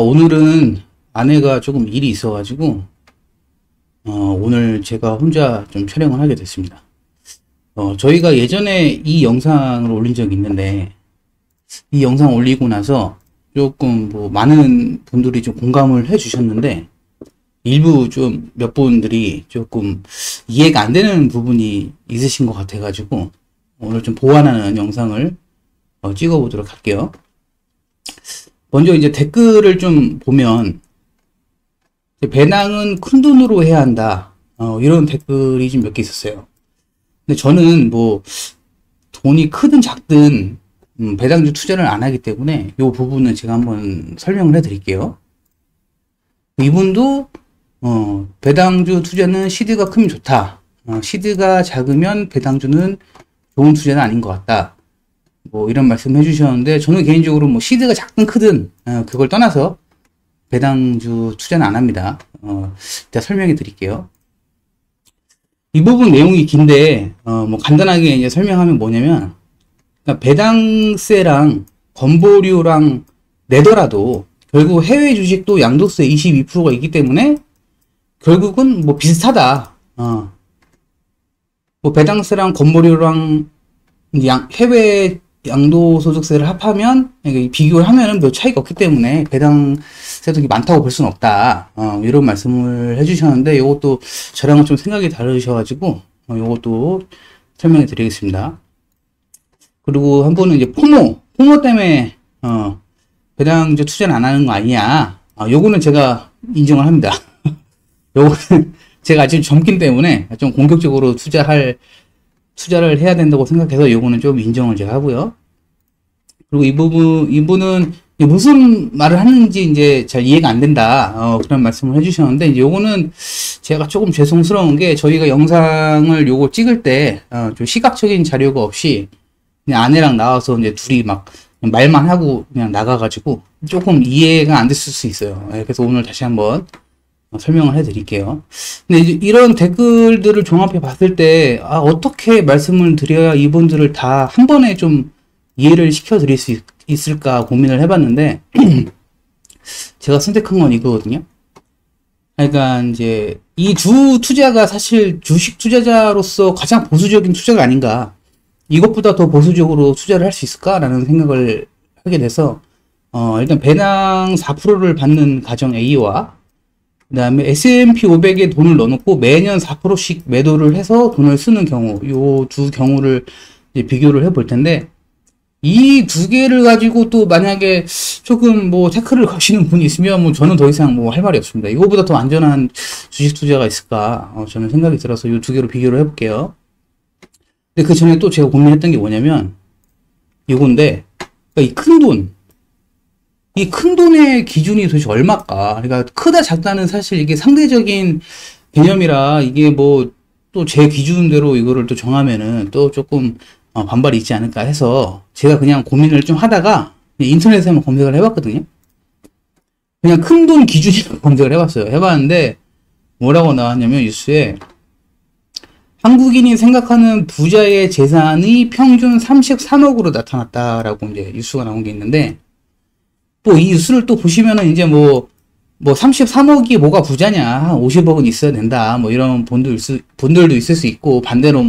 오늘은 아내가 조금 일이 있어가지고, 오늘 제가 혼자 좀 촬영을 하게 됐습니다. 저희가 예전에 이 영상을 올린 적이 있는데, 이 영상 올리고 나서 조금 많은 분들이 좀 공감을 해 주셨는데, 일부 좀 몇 분들이 조금 이해가 안 되는 부분이 있으신 것 같아가지고, 오늘 좀 보완하는 영상을 찍어보도록 할게요. 먼저 이제 댓글을 좀 보면, 배당은 큰 돈으로 해야 한다. 이런 댓글이 좀 몇 개 있었어요. 근데 저는 돈이 크든 작든, 배당주 투자를 안 하기 때문에 이 부분은 제가 한번 설명을 해 드릴게요. 이분도, 배당주 투자는 시드가 크면 좋다. 시드가 작으면 배당주는 좋은 투자는 아닌 것 같다. 이런 말씀 해주셨는데, 저는 개인적으로 시드가 작든 크든, 그걸 떠나서 배당주 투자는 안 합니다. 일단 설명해 드릴게요. 이 부분 내용이 긴데, 간단하게 이제 설명하면 뭐냐면, 그러니까 배당세랑 건보료랑 내더라도, 결국 해외 주식도 양도세 22%가 있기 때문에, 결국은 비슷하다. 배당세랑 건보료랑 해외 양도소득세를 합하면, 비교를 하면은 별 차이가 없기 때문에 배당세도 많다고 볼 수는 없다. 이런 말씀을 해주셨는데, 이것도 저랑은 좀 생각이 다르셔가지고, 이것도 설명해 드리겠습니다. 그리고 한 분은 이제 포모 때문에, 배당주 투자를 안 하는 거 아니냐. 요거는 제가 인정을 합니다. 요거는 제가 아직 젊기 때문에 좀 공격적으로 투자를 해야 된다고 생각해서 요거는 좀 인정을 제가 하고요. 그리고 이분은 무슨 말을 하는지 이제 잘 이해가 안 된다. 그런 말씀을 해주셨는데, 이제 요거는 제가 조금 죄송스러운 게, 저희가 영상을 요거 찍을 때, 좀 시각적인 자료가 없이 그냥 아내랑 나와서 이제 둘이 막 말만 하고 그냥 나가가지고 조금 이해가 안 됐을 수 있어요. 그래서 오늘 다시 한번 설명을 해 드릴게요. 근데 이제 이런 댓글들을 종합해 봤을 때, 어떻게 말씀을 드려야 이분들을 다 한 번에 좀 이해를 시켜 드릴 수 있을까 고민을 해 봤는데, 제가 선택한 건 이거거든요. 그러니까 이제 이 두 투자가 사실 주식 투자자로서 가장 보수적인 투자가 아닌가. 이것보다 더 보수적으로 투자를 할 수 있을까라는 생각을 하게 돼서, 일단 배당 4%를 받는 가정 A와, 그 다음에 S&P 500에 돈을 넣어놓고 매년 4%씩 매도를 해서 돈을 쓰는 경우, 요 두 경우를 이제 비교를 해볼 텐데, 이 두 개를 가지고 또 만약에 조금 태클을 거시는 분이 있으면 저는 더 이상 할 말이 없습니다. 이거보다 더 안전한 주식 투자가 있을까? 저는 생각이 들어서 이 두 개로 비교를 해볼게요. 근데 그 전에 또 제가 고민했던 게 뭐냐면, 이건데, 이 큰 돈, 이 큰 돈의 기준이 도대체 얼마일까? 그러니까 크다 작다는 사실 이게 상대적인 개념이라, 이게 또 제 기준대로 이거를 또 정하면은 또 조금 반발이 있지 않을까 해서 제가 그냥 고민을 좀 하다가 인터넷에 한번 검색을 해봤거든요. 그냥 큰 돈 기준으로 검색을 해봤어요. 해봤는데 뭐라고 나왔냐면, 뉴스에 한국인이 생각하는 부자의 재산이 평균 33억으로 나타났다라고 이제 뉴스가 나온 게 있는데, 이 뉴스를 또 보시면은 이제 33억이 뭐가 부자냐, 한 50억은 있어야 된다, 이런 분들도 있을 수 있고, 반대로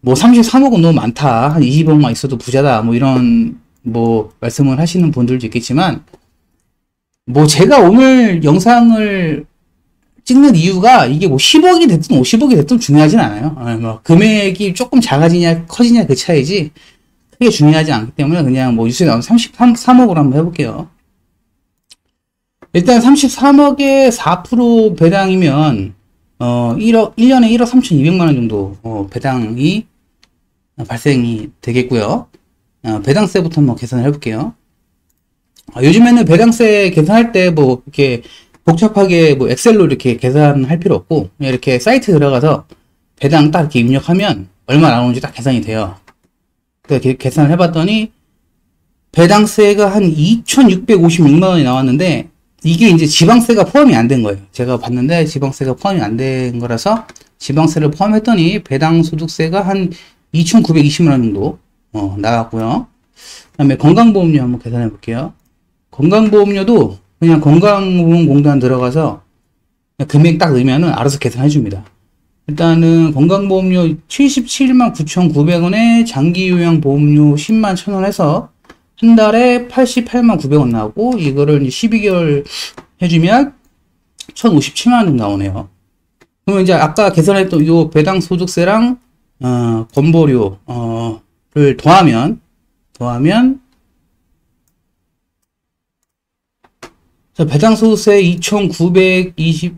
33억은 너무 많다, 한 20억만 있어도 부자다, 이런 말씀을 하시는 분들도 있겠지만, 제가 오늘 영상을 찍는 이유가 이게 10억이 됐든 50억이 됐든 중요하진 않아요. 금액이 조금 작아지냐 커지냐 그 차이지 크게 중요하지 않기 때문에 그냥 뉴스에 나온 33억으로 한번 해볼게요. 일단 33억에 4% 배당이면 1년에 1억 3,200만 원 정도 배당이 발생이 되겠고요. 배당세부터 한번 계산을 해볼게요. 요즘에는 배당세 계산할 때 이렇게 복잡하게 엑셀로 이렇게 계산할 필요 없고, 그냥 이렇게 사이트 들어가서 배당 딱 이렇게 입력하면 얼마 나오는지 딱 계산이 돼요. 그래서 계산을 해봤더니 배당세가 한 2,656만 원이 나왔는데, 이게 이제 지방세가 포함이 안 된 거예요. 제가 봤는데 지방세가 포함이 안 된 거라서 지방세를 포함했더니 배당 소득세가 한 2,920만 원 정도 나왔고요. 그 다음에 건강보험료 한번 계산해 볼게요. 건강보험료도 그냥 건강보험공단 들어가서 그냥 금액 딱 넣으면은 알아서 계산해 줍니다. 일단은 건강보험료 77만 9,900원에 장기요양보험료 10만 1,000원 해서 한 달에 88만 900원 나오고, 이거를 이제 12개월 해주면 1,057만 원 나오네요. 그러면 이제 아까 계산했던 요 배당 소득세랑 건보료를 더하면 배당 소득세 2,920만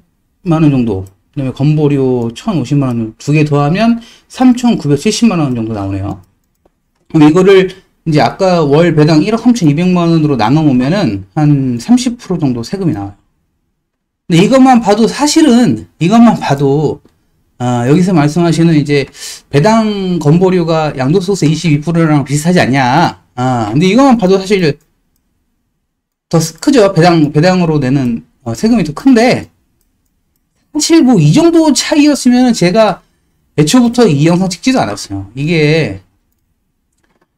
원 정도, 그다음에 건보료 1,050만 원 두 개 더하면 3,970만 원 정도 나오네요. 그럼 이거를 이제 아까 월 배당 1억 3,200만 원으로 나눠보면은 한 30% 정도 세금이 나와요. 근데 이것만 봐도 사실은 여기서 말씀하시는 이제 배당 건보료가 양도소득세 22%랑 비슷하지 않냐. 근데 이것만 봐도 사실 더 크죠. 배당으로 내는 세금이 더 큰데, 사실 뭐 이 정도 차이였으면 제가 애초부터 이 영상 찍지도 않았어요. 이게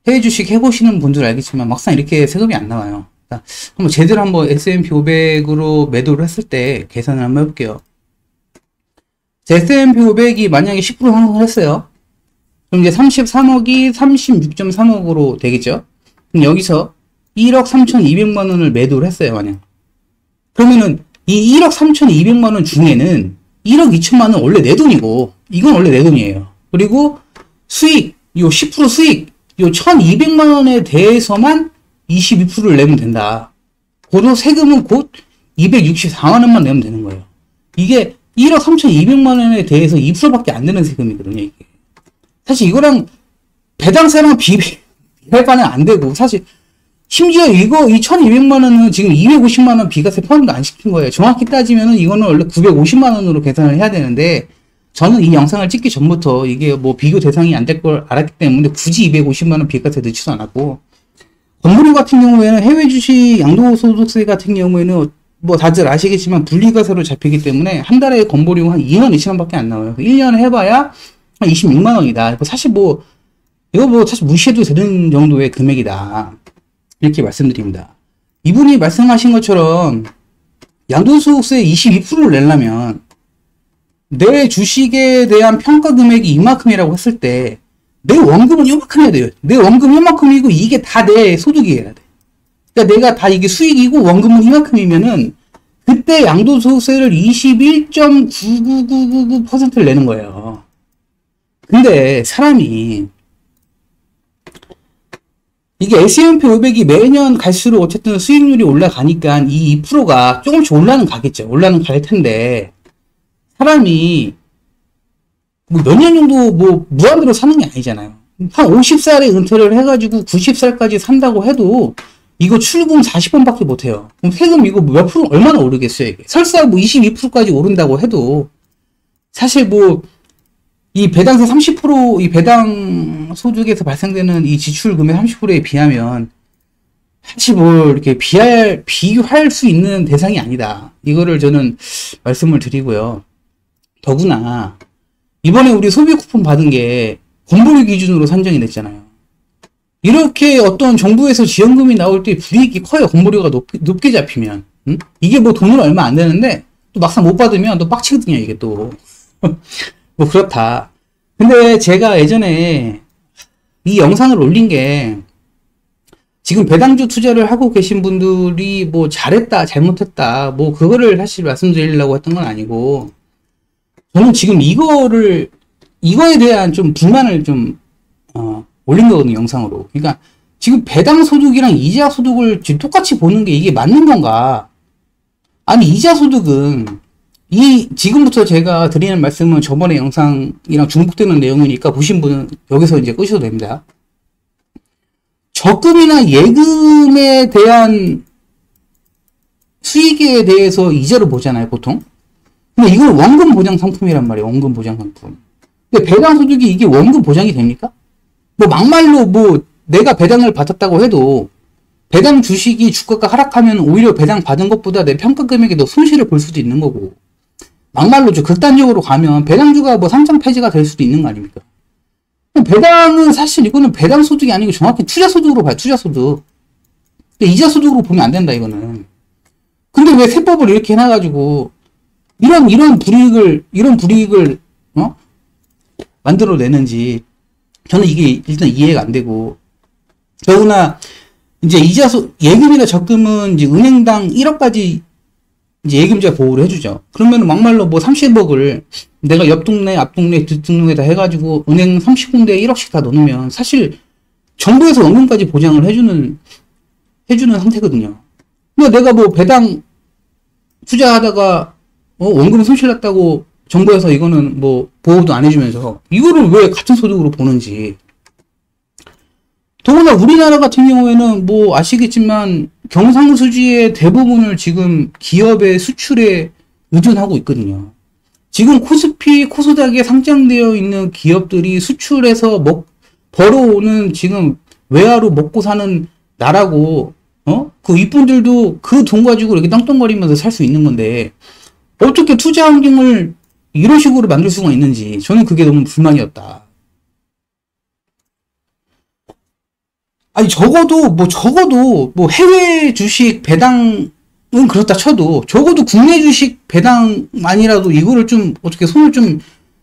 해외 주식 해보시는 분들 알겠지만 막상 이렇게 세금이 안 나와요. 한번 제대로 한번 S&P 500으로 매도를 했을 때 계산을 한번 해볼게요. S&P 500이 만약에 10% 상승을 했어요. 그럼 이제 33억이 36.3억으로 되겠죠. 그럼 여기서 1억 3,200만 원을 매도를 했어요, 만약. 그러면은 이 1억 3,200만 원 중에는 1억 2천만 원 원래 내 돈이고, 이건 원래 내 돈이에요. 그리고 수익, 요 10% 수익, 요 1,200만 원에 대해서만 22%를 내면 된다. 고도 세금은 곧 264만 원만 내면 되는 거예요. 이게 1억 3,200만 원에 대해서 2%밖에 안 되는 세금이거든요, 이게. 사실 이거랑 배당세랑 비할 바는 안 되고, 사실 심지어 이 1,200만 원은 지금 250만 원 비과세 포함도 안 시킨 거예요. 정확히 따지면은 이거는 원래 950만 원으로 계산을 해야 되는데, 저는 이 영상을 찍기 전부터 이게 뭐 비교 대상이 안 될 걸 알았기 때문에 굳이 250만 원 비과세 넣지도 않았고, 건보료 같은 경우에는 해외 주식 양도소득세 같은 경우에는 뭐 다들 아시겠지만 분리과세로 잡히기 때문에 한 달에 건보료가 한 2만 2천 원밖에 안 나와요. 1년을 해봐야 한 26만 원이다. 사실 뭐 이거 뭐 사실 무시해도 되는 정도의 금액이다. 이렇게 말씀드립니다. 이분이 말씀하신 것처럼 양도소득세 22%를 내려면 내 주식에 대한 평가 금액이 이만큼이라고 했을 때 내 원금은 이만큼 해야 돼요. 내 원금 이만큼이고 이게 다 내 소득이어야 돼. 그러니까 내가 다 이게 수익이고 원금은 이만큼이면은 그때 양도소득세를 21.99999%를 내는 거예요. 근데 사람이 이게 S&P 500이 매년 갈수록 어쨌든 수익률이 올라가니까 이 2%가 조금씩 올라는 가겠죠. 올라는 갈 텐데, 사람이 뭐 몇 년 정도 뭐 무한대로 사는 게 아니잖아요. 한 50살에 은퇴를 해가지고 90살까지 산다고 해도 이거 출금 40번밖에 못해요. 그럼 세금 이거 몇 프로 얼마나 오르겠어요, 이게. 설사 뭐 22%까지 오른다고 해도 사실 뭐 이 배당세 30%, 이 배당 소득에서 발생되는 이 지출 금액 30%에 비하면 사실 뭐 이렇게 비교할 수 있는 대상이 아니다. 이거를 저는 말씀을 드리고요. 더구나 이번에 우리 소비 쿠폰 받은 게 건보료 기준으로 산정이 됐잖아요. 이렇게 어떤 정부에서 지원금이 나올 때 불이익이 커요. 건보료가 높게 잡히면. 응? 이게 뭐 돈으로 얼마 안 되는데 또 막상 못 받으면 또 빡치거든요, 이게 또. 뭐 그렇다. 근데 제가 예전에 이 영상을 올린 게 지금 배당주 투자를 하고 계신 분들이 뭐 잘했다, 잘못했다, 뭐 그거를 사실 말씀드리려고 했던 건 아니고, 저는 지금 이거에 대한 좀 불만을 좀 올린 거거든요, 영상으로. 그러니까 지금 배당 소득이랑 이자 소득을 지금 똑같이 보는 게 이게 맞는 건가? 아니, 이자 소득은 지금부터 제가 드리는 말씀은 저번에 영상이랑 중복되는 내용이니까 보신 분은 여기서 이제 끄셔도 됩니다. 적금이나 예금에 대한 수익에 대해서 이자를 보잖아요, 보통. 근데 이건 원금 보장 상품이란 말이에요, 원금 보장 상품. 근데 배당 소득이 이게 원금 보장이 됩니까? 뭐 막말로 뭐 내가 배당을 받았다고 해도 배당 주식이 주가가 하락하면 오히려 배당 받은 것보다 내 평가 금액에 더 손실을 볼 수도 있는 거고, 막말로 좀 극단적으로 가면 배당주가 뭐 상장 폐지가 될 수도 있는 거 아닙니까? 배당은 사실 이거는 배당 소득이 아니고 정확히 투자 소득으로 봐요, 투자 소득. 근데 이자 소득으로 보면 안 된다, 이거는. 근데 왜 세법을 이렇게 해놔가지고 이런 불이익을 만들어내는지 저는 이게 일단 이해가 안 되고, 더구나 이제 예금이나 적금은 이제 은행당 1억까지 이제 예금자 보호를 해주죠. 그러면 막말로 뭐 30억을 내가 옆 동네, 앞 동네, 뒷 동네에다 해가지고 은행 30군데에 1억씩 다 넣으면 사실 정부에서 원금까지 보장을 해주는 상태거든요. 근데 내가 뭐 배당 투자하다가 원금 손실 났다고 정부에서 이거는 뭐 보호도 안 해주면서 이거를 왜 같은 소득으로 보는지. 더구나 우리나라 같은 경우에는 뭐 아시겠지만 경상수지의 대부분을 지금 기업의 수출에 의존하고 있거든요. 지금 코스피, 코스닥에 상장되어 있는 기업들이 수출해서 벌어오는 지금 외화로 먹고 사는 나라고, 그 이분들도 그 돈 가지고 이렇게 땅덩거리면서 살 수 있는 건데, 어떻게 투자 환경을 이런 식으로 만들 수가 있는지, 저는 그게 너무 불만이었다. 아니, 적어도 뭐 해외 주식 배당은 그렇다 쳐도, 적어도 국내 주식 배당만이라도 이거를 좀 어떻게 손을 좀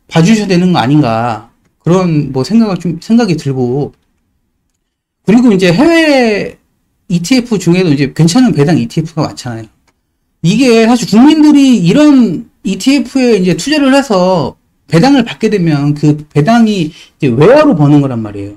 봐주셔야 되는 거 아닌가. 그런 뭐 생각이 들고. 그리고 이제 해외 ETF 중에도 이제 괜찮은 배당 ETF가 많잖아요. 이게 사실 국민들이 이런 ETF에 이제 투자를 해서 배당을 받게 되면 그 배당이 이제 외화로 버는 거란 말이에요.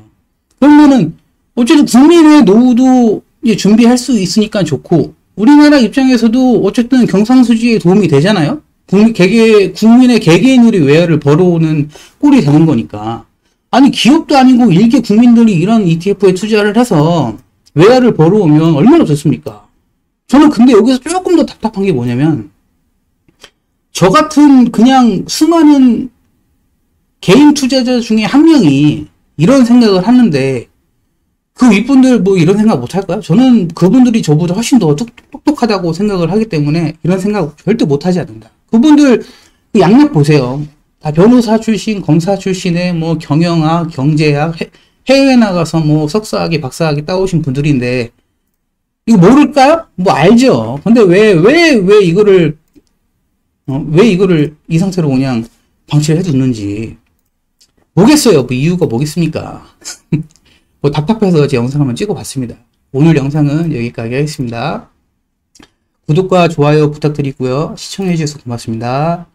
그러면은 어쨌든 국민의 노후도 이제 준비할 수 있으니까 좋고, 우리나라 입장에서도 어쨌든 경상수지에 도움이 되잖아요. 국민의 개개인들이 외화를 벌어오는 꼴이 되는 거니까. 아니, 기업도 아니고 일개 국민들이 이런 ETF에 투자를 해서 외화를 벌어오면 얼마나 좋습니까? 저는 근데 여기서 조금 더 답답한 게 뭐냐면, 저 같은 그냥 수많은 개인 투자자 중에 한 명이 이런 생각을 하는데, 그 윗분들 뭐 이런 생각 못 할까요? 저는 그분들이 저보다 훨씬 더 똑똑하다고 생각을 하기 때문에 이런 생각 절대 못 하지 않는다. 그분들 그 양력 보세요. 다 변호사 출신, 검사 출신의 뭐 경영학, 경제학, 해외 나가서 뭐 석사학위, 박사학위 따오신 분들인데, 이거 모를까요? 뭐 알죠. 근데 왜 이거를 이 상태로 그냥 방치를 해두는지 뭐겠어요. 뭐 이유가 뭐겠습니까? 뭐 답답해서 제 영상 한번 찍어봤습니다. 오늘 영상은 여기까지 하겠습니다. 구독과 좋아요 부탁드리고요. 시청해주셔서 고맙습니다.